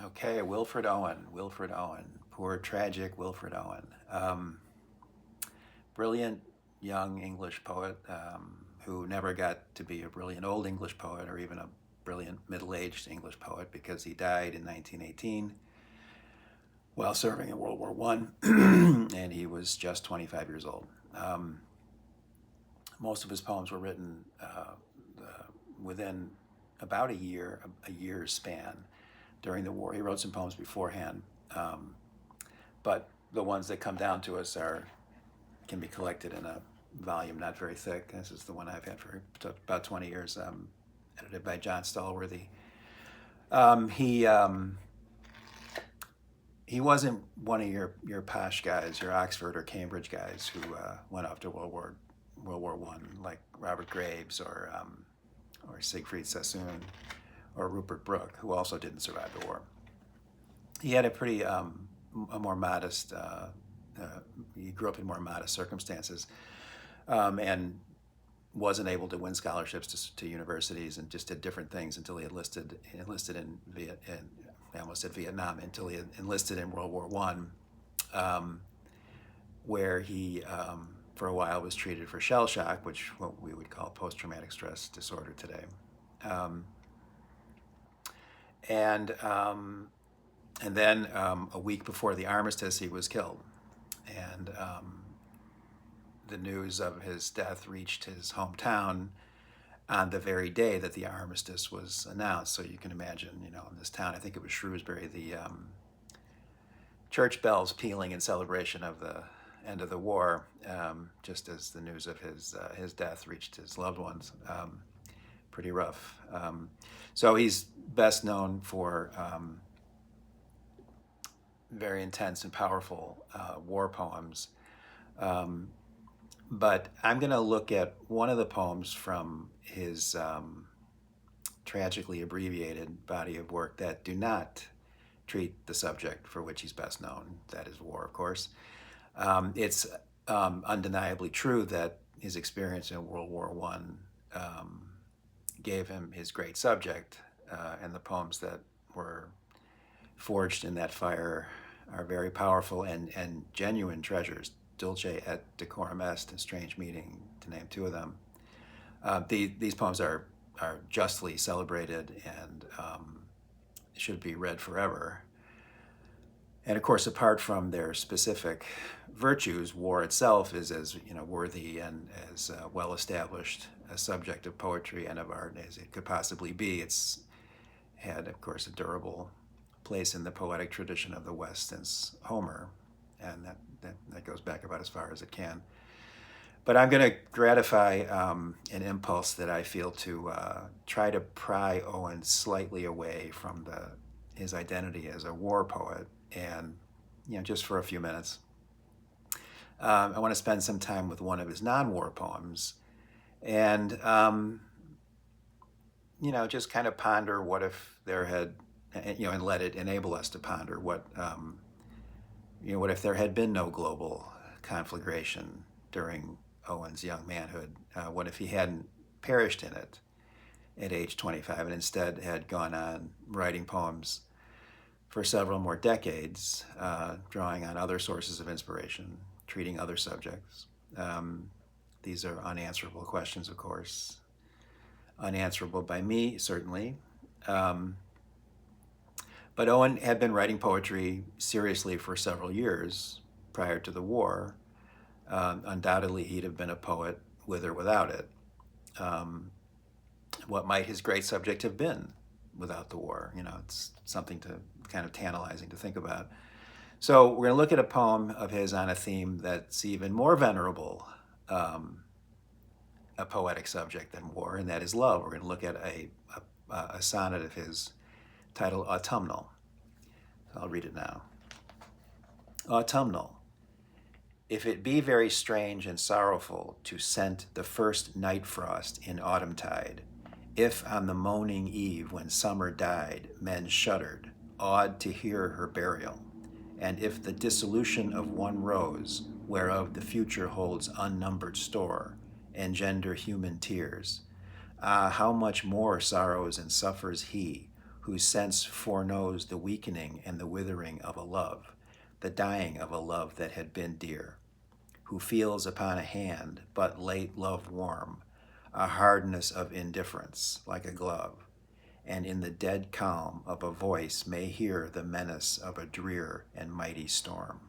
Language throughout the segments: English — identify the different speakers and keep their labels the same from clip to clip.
Speaker 1: Okay, Wilfred Owen. Wilfred Owen. Poor, tragic Wilfred Owen. Brilliant young English poet who never got to be a brilliant old English poet or even a brilliant middle-aged English poet because he died in 1918 while serving in World War One, and he was just 25 years old. Most of his poems were written within about a year's span during the war. He wrote some poems beforehand, but the ones that come down to us can be collected in a volume not very thick. This is the one I've had for about 20 years, edited by John Stallworthy. He he wasn't one of your posh guys, your Oxford or Cambridge guys who went off to World War One, like Robert Graves or Siegfried Sassoon or Rupert Brooke, who also didn't survive the war. He had a more modest. He grew up in more modest circumstances, and wasn't able to win scholarships to universities, and just did different things until he enlisted in I almost said Vietnam, until he enlisted in World War One, where he for a while was treated for shell shock, which what we would call post-traumatic stress disorder today, and and then a week before the armistice, he was killed, and the news of his death reached his hometown on the very day that the armistice was announced. So you can imagine, in this town, I think it was Shrewsbury, the church bells pealing in celebration of the end of the war, just as the news of his death reached his loved ones. Pretty rough. So he's best known for very intense and powerful war poems. But I'm going to look at one of the poems from his tragically abbreviated body of work that do not treat the subject for which he's best known, that is war, of course. It's undeniably true that his experience in World War One gave him his great subject, and the poems that were forged in that fire are very powerful and genuine treasures. Dulce et decorum est, A Strange Meeting, to name two of them. These poems are justly celebrated and should be read forever. And of course, apart from their specific virtues, war itself is as worthy and as well established a subject of poetry and of art as it could possibly be. It's had, of course, a durable place in the poetic tradition of the West since Homer, and that goes back about as far as it can. But I'm going to gratify an impulse that I feel to try to pry Owen slightly away from his identity as a war poet, and just for a few minutes, I want to spend some time with one of his non-war poems, and just kind of ponder what if there had, and let it enable us to ponder what if there had been no global conflagration during Owen's young manhood? What if he hadn't perished in it at age 25 and instead had gone on writing poems for several more decades, drawing on other sources of inspiration, treating other subjects? These are unanswerable questions, of course. Unanswerable by me, certainly. But Owen had been writing poetry seriously for several years prior to the war. Undoubtedly, he'd have been a poet with or without it. What might his great subject have been without the war? It's something kind of tantalizing to think about. So we're going to look at a poem of his on a theme that's even more venerable, a poetic subject than war, and that is love. We're going to look at a sonnet of his titled Autumnal. I'll read it now. Autumnal. If it be very strange and sorrowful to scent the first night frost in autumn tide, if on the moaning eve when summer died men shuddered, awed to hear her burial, and if the dissolution of one rose, whereof the future holds unnumbered store, engender human tears, ah, how much more sorrows and suffers he whose sense foreknows the weakening and the withering of a love, the dying of a love that had been dear, who feels upon a hand, but late love warm, a hardness of indifference like a glove, and in the dead calm of a voice may hear the menace of a drear and mighty storm.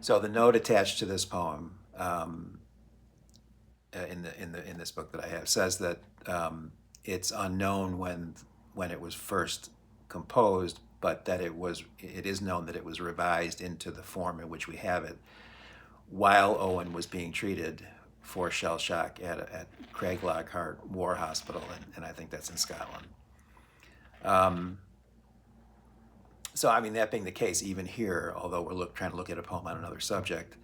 Speaker 1: So the note attached to this poem, in this book that I have, says that it's unknown when it was first composed, but that it is known that it was revised into the form in which we have it while Owen was being treated for shell shock at Craiglockhart War Hospital, and I think that's in Scotland. So, I mean, that being the case, even here, although we're trying to look at a poem on another subject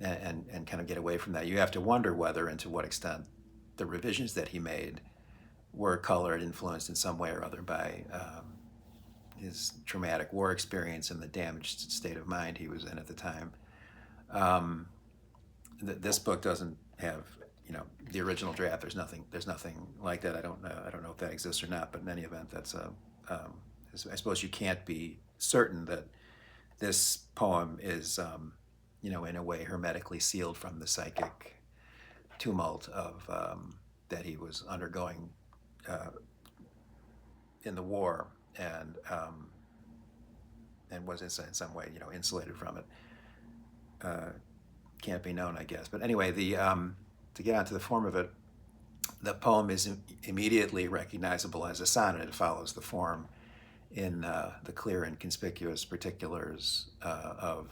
Speaker 1: and kind of get away from that, you have to wonder whether and to what extent the revisions that he made were colored, influenced in some way or other by his traumatic war experience and the damaged state of mind he was in at the time. This book doesn't have, the original draft. There's nothing like that. I don't know if that exists or not, but in any event, that's I suppose you can't be certain that this poem is, in a way hermetically sealed from the psychic tumult of that he was undergoing in the war, and was in some way, insulated from it. Can't be known, I guess. But anyway, to get onto the form of it, the poem is immediately recognizable as a sonnet. It follows the form in the clear and conspicuous particulars of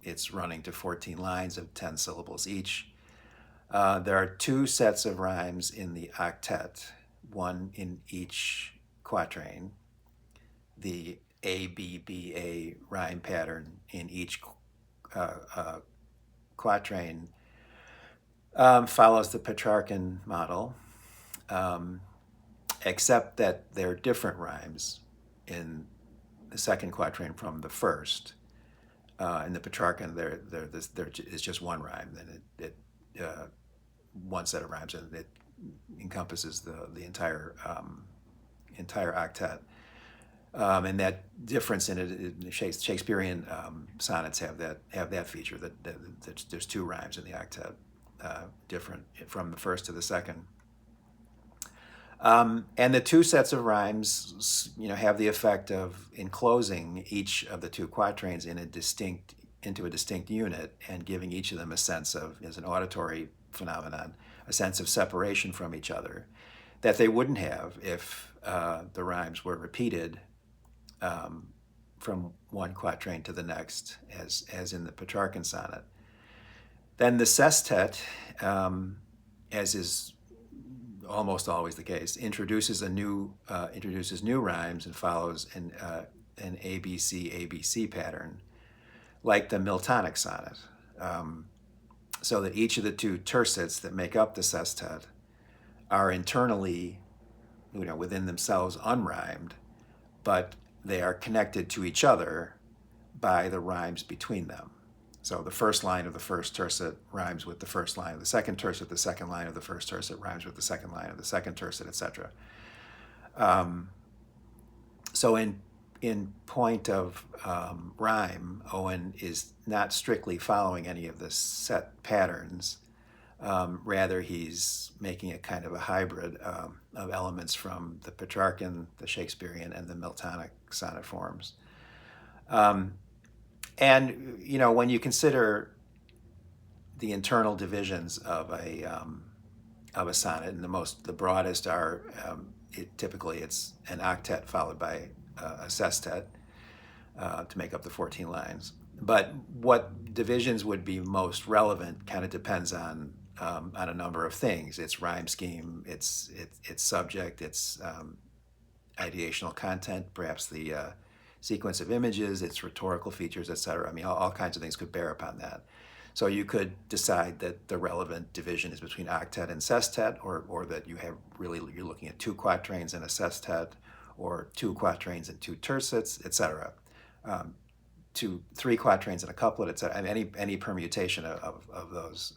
Speaker 1: its running to 14 lines of 10 syllables each. There are two sets of rhymes in the octet, one in each quatrain. The A-B-B-A rhyme pattern in each quatrain follows the Petrarchan model, except that they're different rhymes in the second quatrain from the first. In the Petrarchan, there is just one rhyme, and it one set of rhymes, and it encompasses the entire octet. And that difference in it, Shakespearean sonnets have that feature that there's two rhymes in the octet, different from the first to the second. And the two sets of rhymes, have the effect of enclosing each of the two quatrains into a distinct unit and giving each of them a sense of, as an auditory phenomenon, a sense of separation from each other that they wouldn't have if the rhymes were repeated from one quatrain to the next, as in the Petrarchan sonnet. Then the sestet, as is almost always the case, introduces new rhymes and follows an ABC pattern, like the Miltonic sonnet, so that each of the two tercets that make up the sestet are internally, within themselves unrhymed, but they are connected to each other by the rhymes between them. So the first line of the first tercet rhymes with the first line of the second tercet, the second line of the first tercet rhymes with the second line of the second tercet, etc. So in point of rhyme, Owen is not strictly following any of the set patterns. Rather, he's making a kind of a hybrid of elements from the Petrarchan, the Shakespearean, and the Miltonic sonnet forms. And when you consider the internal divisions of a sonnet, and the broadest are typically it's an octet followed by a sestet to make up the 14 lines. But what divisions would be most relevant kind of depends on a number of things: its rhyme scheme, its subject, its ideational content, perhaps the sequence of images, its rhetorical features, etc. I mean, all kinds of things could bear upon that. So you could decide that the relevant division is between octet and sestet, or that you're looking at two quatrains and a sestet, or two quatrains and two tercets, etc. Three quatrains and a couplet, etc. I mean, any permutation of those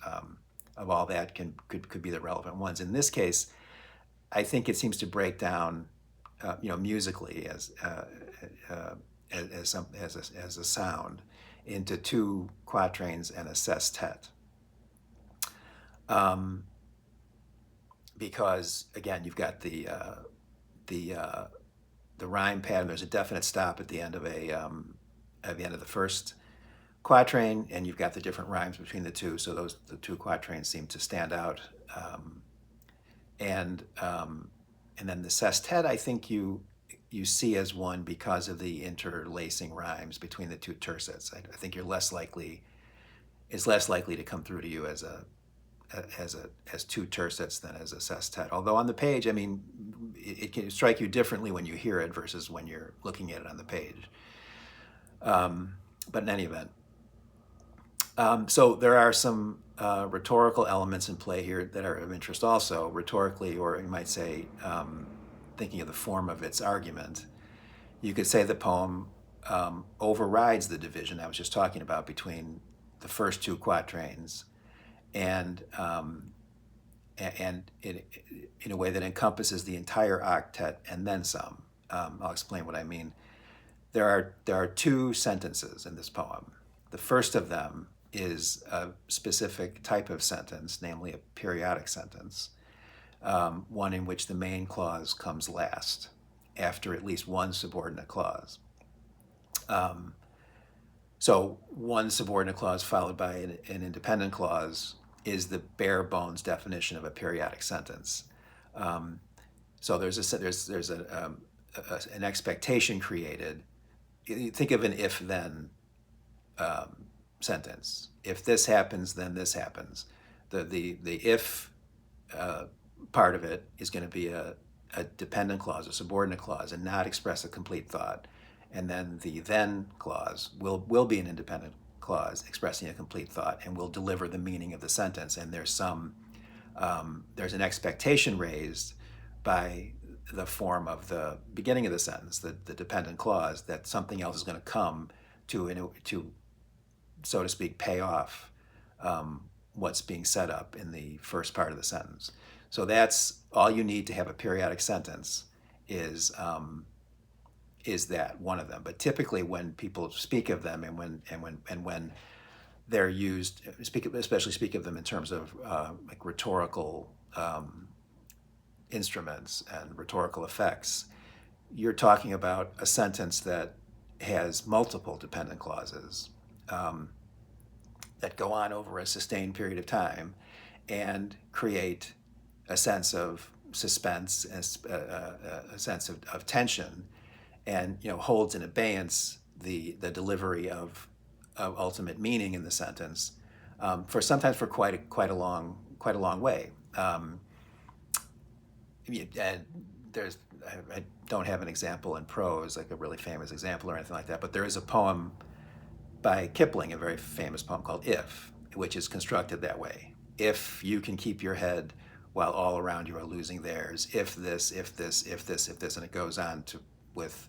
Speaker 1: of all that could be the relevant ones. In this case, I think it seems to break down musically as a sound into two quatrains and a sestet. Because again, you've got the rhyme pattern. There's a definite stop at the end of the first quatrain, and you've got the different rhymes between the two. So the two quatrains seem to stand out. And then the sestet, I think you see as one because of the interlacing rhymes between the two tercets. I think it's less likely to come through to you as two tercets than as a sestet. Although on the page, I mean, it can strike you differently when you hear it versus when you're looking at it on the page. But in any event, so there are some rhetorical elements in play here that are of interest also, rhetorically, or you might say, thinking of the form of its argument. You could say the poem overrides the division I was just talking about between the first two quatrains, and in a way that encompasses the entire octet and then some. I'll explain what I mean. There are two sentences in this poem. The first of them is a specific type of sentence, namely a periodic sentence, one in which the main clause comes last, after at least one subordinate clause. So one subordinate clause followed by an independent clause is the bare bones definition of a periodic sentence. So there's an expectation created. You think of an if-then sentence. If this happens, then this happens. The if part of it is going to be a dependent clause, a subordinate clause, and not express a complete thought. And then the then clause will be an independent clause expressing a complete thought and will deliver the meaning of the sentence. And there's an expectation raised by the form of the beginning of the sentence, the dependent clause, that something else is going to come to, so to speak, pay off what's being set up in the first part of the sentence. So that's all you need to have a periodic sentence is that one of them. But typically, when people speak of them, and when they're used, especially speak of them in terms of like rhetorical instruments and rhetorical effects, you're talking about a sentence that has multiple dependent clauses that go on over a sustained period of time and create a sense of suspense, a sense of tension, and holds in abeyance the delivery of ultimate meaning in the sentence for sometimes for quite a long way. And I don't have an example in prose, like a really famous example or anything like that, but there is a poem by Kipling, a very famous poem called If, which is constructed that way. If you can keep your head while all around you are losing theirs, if this, if this, if this, if this, and it goes on with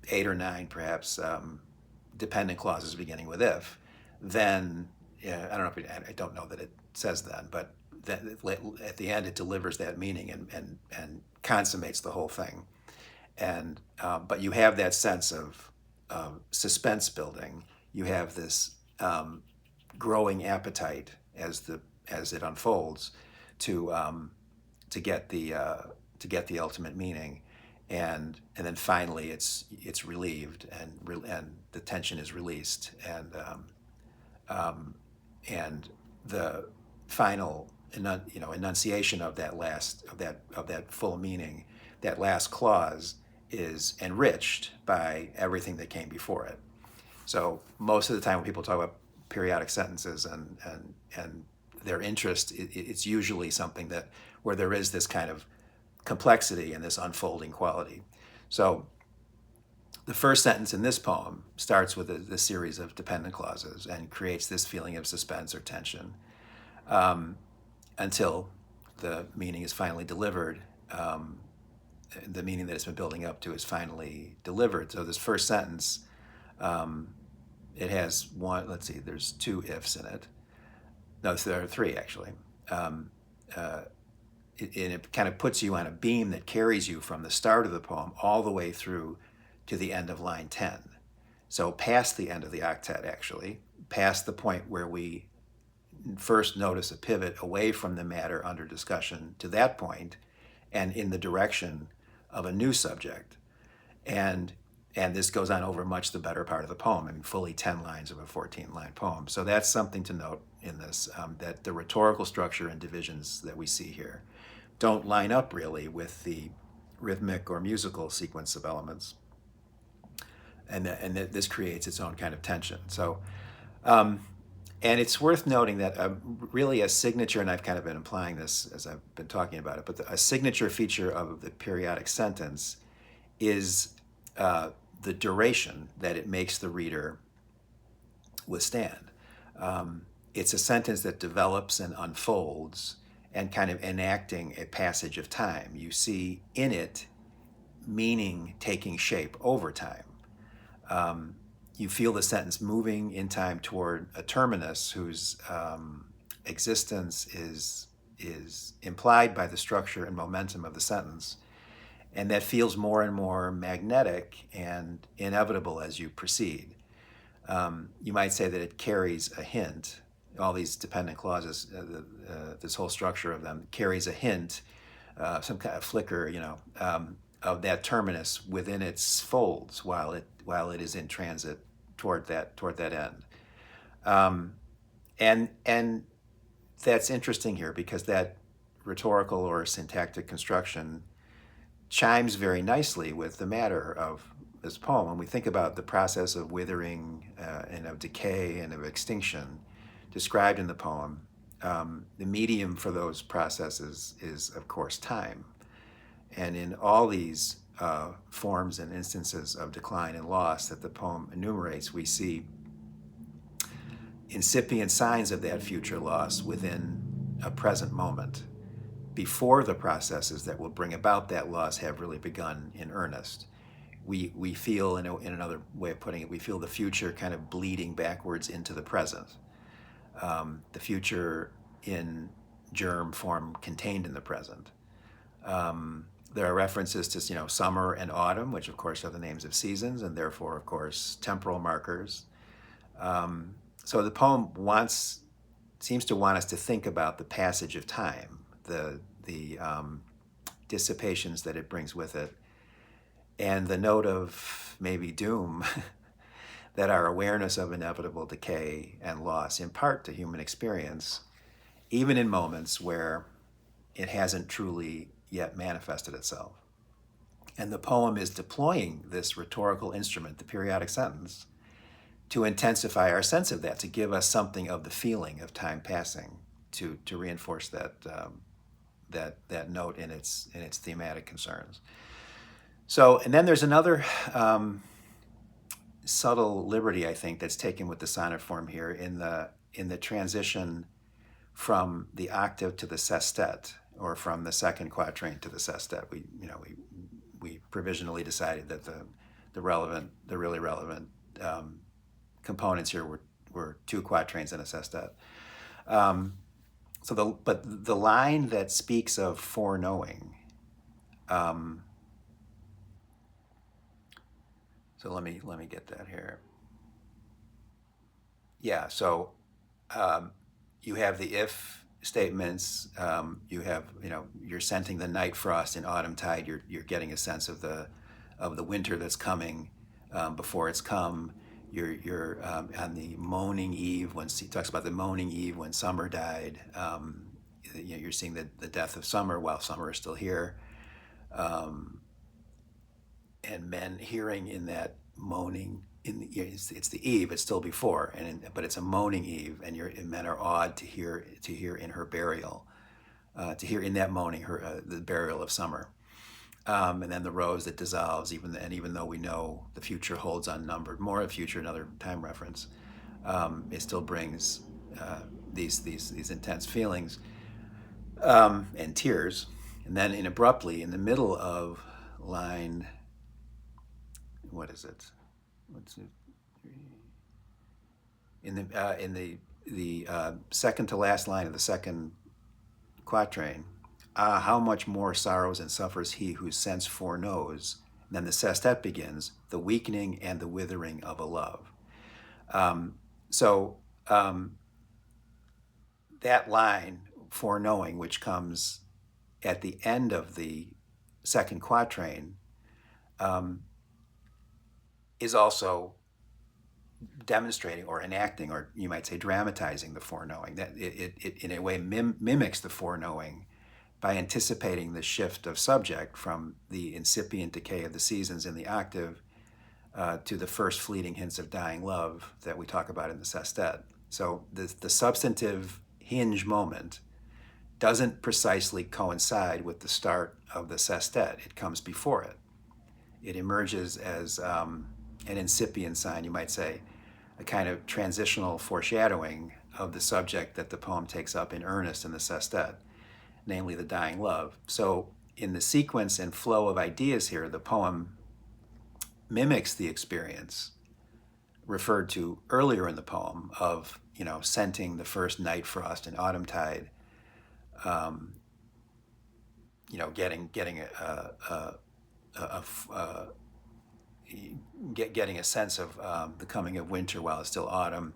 Speaker 1: 8 or 9 perhaps dependent clauses beginning with if, then I don't know that it says then, but at the end it delivers that meaning and consummates the whole thing. And but you have that sense of suspense building. You have this growing appetite as it unfolds to get the ultimate meaning, and then finally it's relieved and the tension is released, and the final enunciation of that full meaning, that last clause, is enriched by everything that came before it. So most of the time when people talk about periodic sentences and their interest, it's usually something where there is this kind of complexity and this unfolding quality. So the first sentence in this poem starts with a series of dependent clauses and creates this feeling of suspense or tension until the meaning is finally delivered. The meaning that it's been building up to is finally delivered. So this first sentence, it has one, let's see, there's 2 ifs in it. No, there are 3 actually. and it kind of puts you on a beam that carries you from the start of the poem all the way through to the end of line 10. So past the end of the octet, actually, past the point where we first notice a pivot away from the matter under discussion to that point and in the direction of a new subject. And and this goes on over much the better part of the poem, I mean, fully 10 lines of a 14-line poem. So that's something to note in this, that the rhetorical structure and divisions that we see here don't line up really with the rhythmic or musical sequence of elements. And that this creates its own kind of tension. So, and it's worth noting that really a signature, and I've kind of been implying this as I've been talking about it, but a signature feature of the periodic sentence is the duration that it makes the reader withstand. It's a sentence that develops and unfolds and kind of enacting a passage of time. You see in it meaning taking shape over time. You feel the sentence moving in time toward a terminus whose existence is implied by the structure and momentum of the sentence, and that feels more and more magnetic and inevitable as you proceed. You might say that it carries a hint. All these dependent clauses, this whole structure of them carries a hint, some kind of flicker, of that terminus within its folds while it is in transit toward that end. And that's interesting here because that rhetorical or syntactic construction chimes very nicely with the matter of this poem. When we think about the process of withering and of decay and of extinction described in the poem, the medium for those processes is, of course, time. And in all these forms and instances of decline and loss that the poem enumerates, we see incipient signs of that future loss within a present moment, before the processes that will bring about that loss have really begun in earnest. We feel, in another way of putting it, we feel the future kind of bleeding backwards into the present. The future in germ form contained in the present. There are references to summer and autumn, which of course are the names of seasons and therefore, of course, temporal markers. So the poem seems to want us to think about the passage of time, the dissipations that it brings with it, and the note of maybe doom that our awareness of inevitable decay and loss impart to human experience, even in moments where it hasn't truly yet manifested itself. And the poem is deploying this rhetorical instrument, the periodic sentence, to intensify our sense of that, to give us something of the feeling of time passing, to reinforce that note in its thematic concerns. So, and then there's another subtle liberty, I think, that's taken with the sonnet form here in the transition from the octave to the sestet, or from the second quatrain to the sestet. We provisionally decided that the really relevant components here were two quatrains and a sestet. But the line that speaks of foreknowing. So let me get that here. Yeah. So you have the if statements. You have you're scenting the night frost in autumn tide. You're getting a sense of the winter that's coming before it's come. You're on the moaning eve when he talks about the moaning eve when summer died. You're seeing the death of summer while summer is still here, and men hearing in that moaning. It's the eve. It's still before, but it's a moaning eve, and men are awed to hear in her burial, to hear in that moaning the burial of summer. And then the rose that dissolves, even though we know the future holds unnumbered more of future, another time reference, it still brings these intense feelings and tears. And then abruptly, in the middle of line, what is it? What's it? In the second to last line of the second quatrain, Ah, how much more sorrows and suffers he whose sense foreknows. Then the sestet begins, the weakening and the withering of a love. Um, so that line, foreknowing, which comes at the end of the second quatrain, um, is also demonstrating or enacting, or you might say dramatizing the foreknowing. That it in a way mimics the foreknowing by anticipating the shift of subject from the incipient decay of the seasons in the octave to the first fleeting hints of dying love that we talk about in the sestet. So the substantive hinge moment doesn't precisely coincide with the start of the sestet. It comes before it. It emerges as an incipient sign, you might say, a kind of transitional foreshadowing of the subject that the poem takes up in earnest in the sestet, namely the dying love. So in the sequence and flow of ideas here, the poem mimics the experience referred to earlier in the poem of, scenting the first night frost and autumn tide, getting getting a sense of the coming of winter while it's still autumn,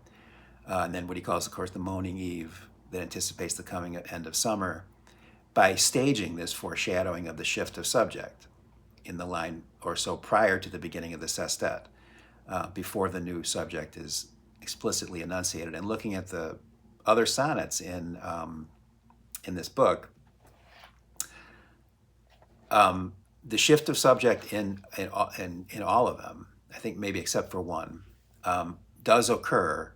Speaker 1: and then what he calls, of course, the moaning eve that anticipates the coming end of summer, by staging this foreshadowing of the shift of subject in the line or so prior to the beginning of the sestet, before the new subject is explicitly enunciated. And looking at the other sonnets in this book, the shift of subject in all of them, I think maybe except for one, does occur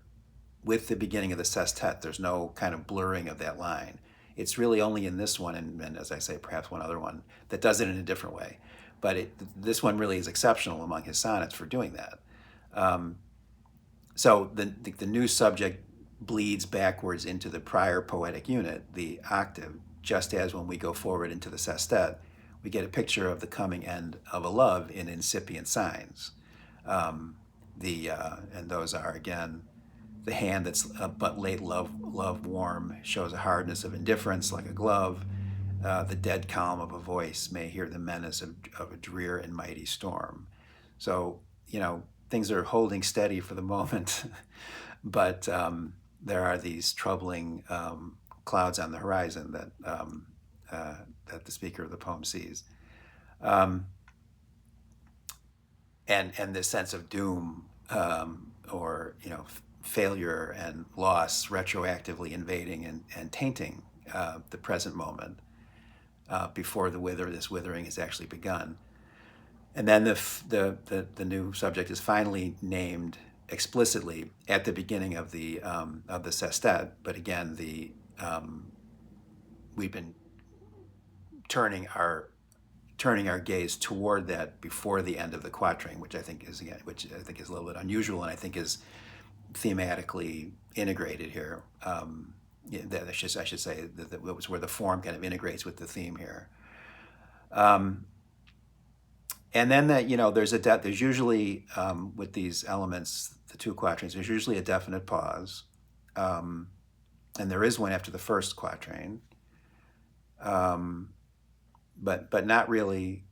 Speaker 1: with the beginning of the sestet. There's no kind of blurring of that line. It's really only in this one, and as I say, perhaps one other one, that does it in a different way. But this one really is exceptional among his sonnets for doing that. So the new subject bleeds backwards into the prior poetic unit, the octave, just as when we go forward into the sestet, we get a picture of the coming end of a love in incipient signs. And those are, again, the hand that's but late love warm shows a hardness of indifference like a glove. The dead calm of a voice may hear the menace of a drear and mighty storm. So, things are holding steady for the moment, but there are these troubling clouds on the horizon that the speaker of the poem sees. And this sense of doom, or failure and loss retroactively invading and tainting the present moment before this withering has actually begun. And then the new subject is finally named explicitly at the beginning of the sestet. But again, we've been turning our gaze toward that before the end of the quatrain, which I think is a little bit unusual, and I think is thematically integrated here. I should say that was where the form kind of integrates with the theme here. And then there's usually with these elements, the two quatrains, there's usually a definite pause, and there is one after the first quatrain, but not really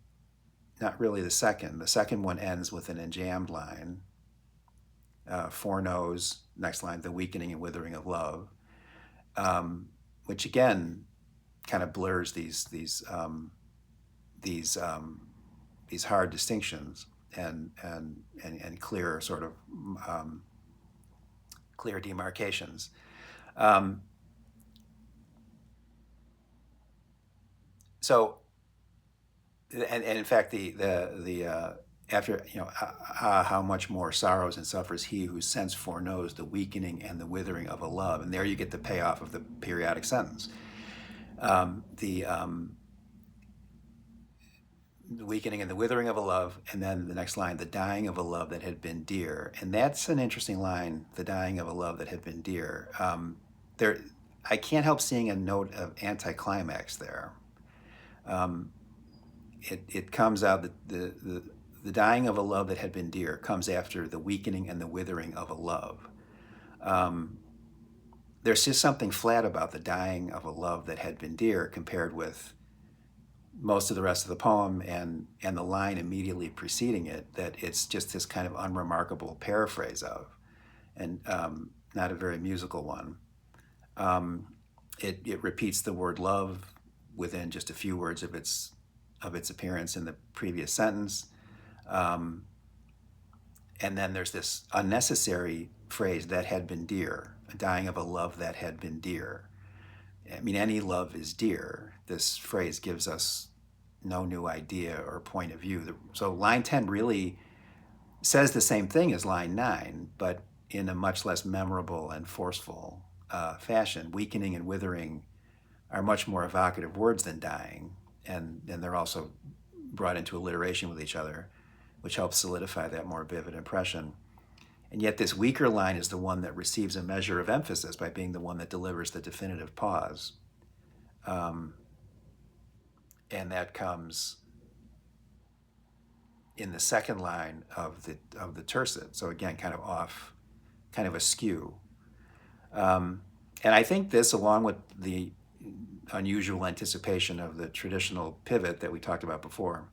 Speaker 1: the second. The second one ends with an enjambed line. Foreknows, next line, the weakening and withering of love, which again kind of blurs these hard distinctions and clear sort of clear demarcations. So, and in fact, the after how much more sorrows and suffers he whose sense foreknows the weakening and the withering of a love, and there you get the payoff of the periodic sentence. The weakening and the withering of a love, and then the next line, the dying of a love that had been dear. And that's an interesting line, the dying of a love that had been dear. I can't help seeing a note of anticlimax there. It comes out that the dying of a love that had been dear comes after the weakening and the withering of a love. There's just something flat about the dying of a love that had been dear compared with most of the rest of the poem and the line immediately preceding it that it's just this kind of unremarkable paraphrase of, and not a very musical one. Um, it repeats the word love within just a few words of its appearance in the previous sentence. Um, and then there's this unnecessary phrase that had been dear, dying of a love that had been dear. I mean, any love is dear. This phrase gives us no new idea or point of view. So line 10 really says the same thing as line 9, but in a much less memorable and forceful fashion. Weakening and withering are much more evocative words than dying, and they're also brought into alliteration with each other, which helps solidify that more vivid impression. And yet, this weaker line is the one that receives a measure of emphasis by being the one that delivers the definitive pause. Um, and that comes in the second line of the tercet. So again, kind of off, kind of askew. And I think this, along with the unusual anticipation of the traditional pivot that we talked about before,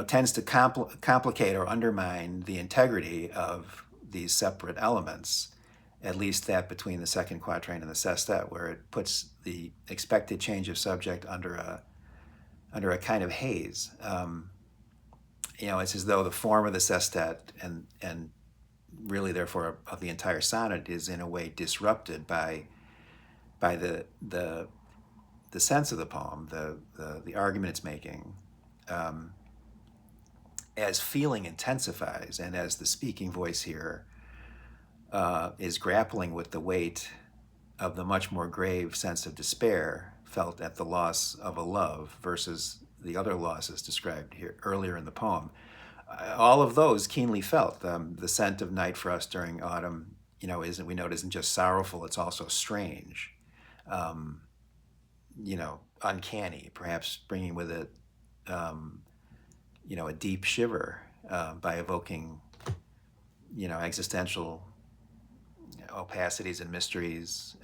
Speaker 1: tends to complicate or undermine the integrity of these separate elements, at least that between the second quatrain and the sestet, where it puts the expected change of subject under a kind of haze. It's as though the form of the sestet and really therefore of the entire sonnet is in a way disrupted by the sense of the poem, the argument it's making. As feeling intensifies and as the speaking voice here is grappling with the weight of the much more grave sense of despair felt at the loss of a love versus the other losses described here earlier in the poem, all of those keenly felt. The scent of night for us during autumn, isn't just sorrowful; it's also strange, um, uncanny, perhaps bringing with it, a deep shiver by evoking, existential opacities and mysteries,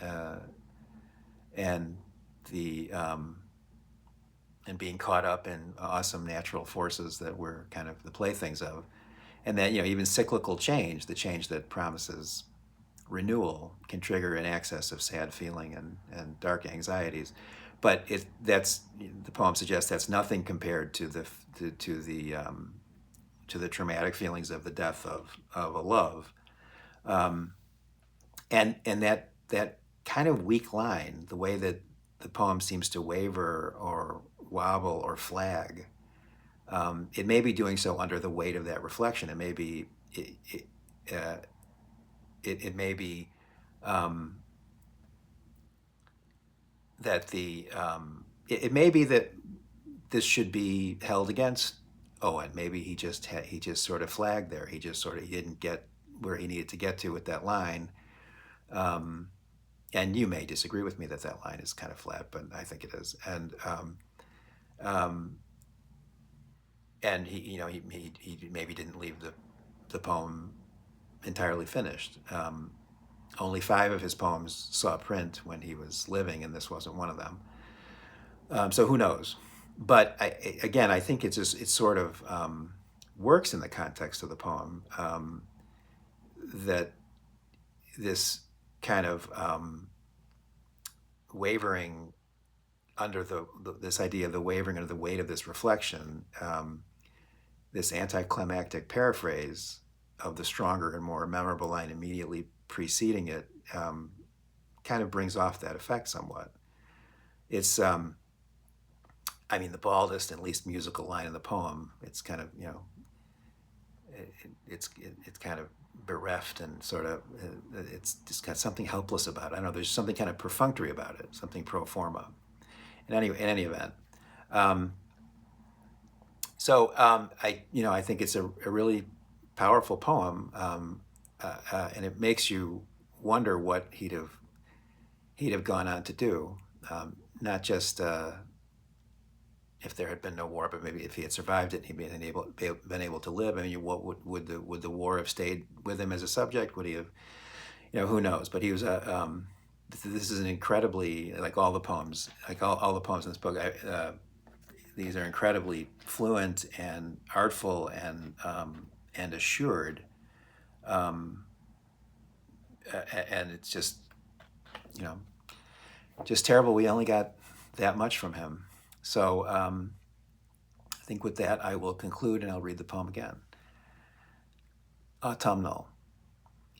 Speaker 1: and the and being caught up in awesome natural forces that we're kind of the playthings of, and that even cyclical change, the change that promises renewal, can trigger an access of sad feeling and dark anxieties. But that's the poem suggests that's nothing compared to the traumatic feelings of the death of a love, and that kind of weak line, the way that the poem seems to waver or wobble or flag, it may be doing so under the weight of that reflection. It may be it may be that it may be that this should be held against Owen. Maybe he just sort of flagged there. He didn't get where he needed to get to with that line. And you may disagree with me that line is kind of flat, but I think it is. And he maybe didn't leave the poem entirely finished. Only 5 of his poems saw print when he was living, and this wasn't one of them. So who knows? But I think it sort of works in the context of the poem, that this kind of wavering under this idea of the wavering under the weight of this reflection, this anticlimactic paraphrase of the stronger and more memorable line immediately preceding it, kind of brings off that effect somewhat. It's, the baldest and least musical line in the poem. It's kind of, it's kind of bereft and sort of, it's just got something helpless about it. I don't know, there's something kind of perfunctory about it, something pro forma. In any event, I think it's a really powerful poem, and it makes you wonder what he'd have gone on to do, not just if there had been no war, but maybe if he had survived it, he'd been able to live. I mean, what would the war have stayed with him as a subject? Would he have, who knows? But he was this is an incredibly, like all the poems, like all the poems in this book, these are incredibly fluent and artful and assured, um, and it's just, you know, just terrible. We only got that much from him. So I think with that I will conclude, and I'll read the poem again. Autumnal.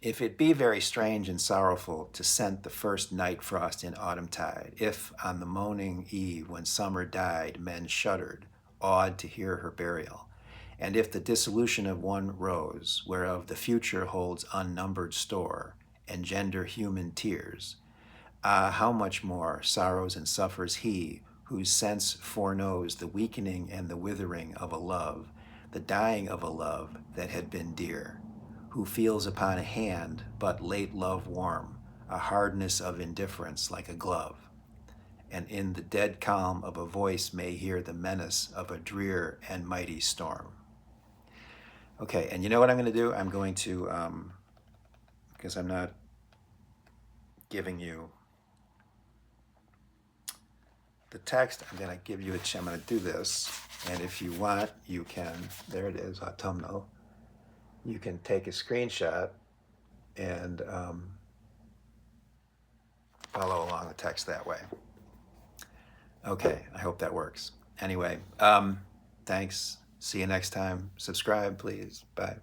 Speaker 1: If it be very strange and sorrowful to scent the first night frost in autumn tide, if on the moaning eve when summer died men shuddered, awed to hear her burial, and if the dissolution of one rose, whereof the future holds unnumbered store, engender human tears, ah, how much more sorrows and suffers he whose sense foreknows the weakening and the withering of a love, the dying of a love that had been dear, who feels upon a hand but late love warm, a hardness of indifference like a glove, and in the dead calm of a voice may hear the menace of a drear and mighty storm. Okay, and you know what I'm going to do? I'm going to, because I'm not giving you the text, I'm going to give you I'm going to do this, and if you want, you can, there it is, autumnal. You can take a screenshot and follow along the text that way. Okay, I hope that works. Anyway, thanks. See you next time. Subscribe, please. Bye.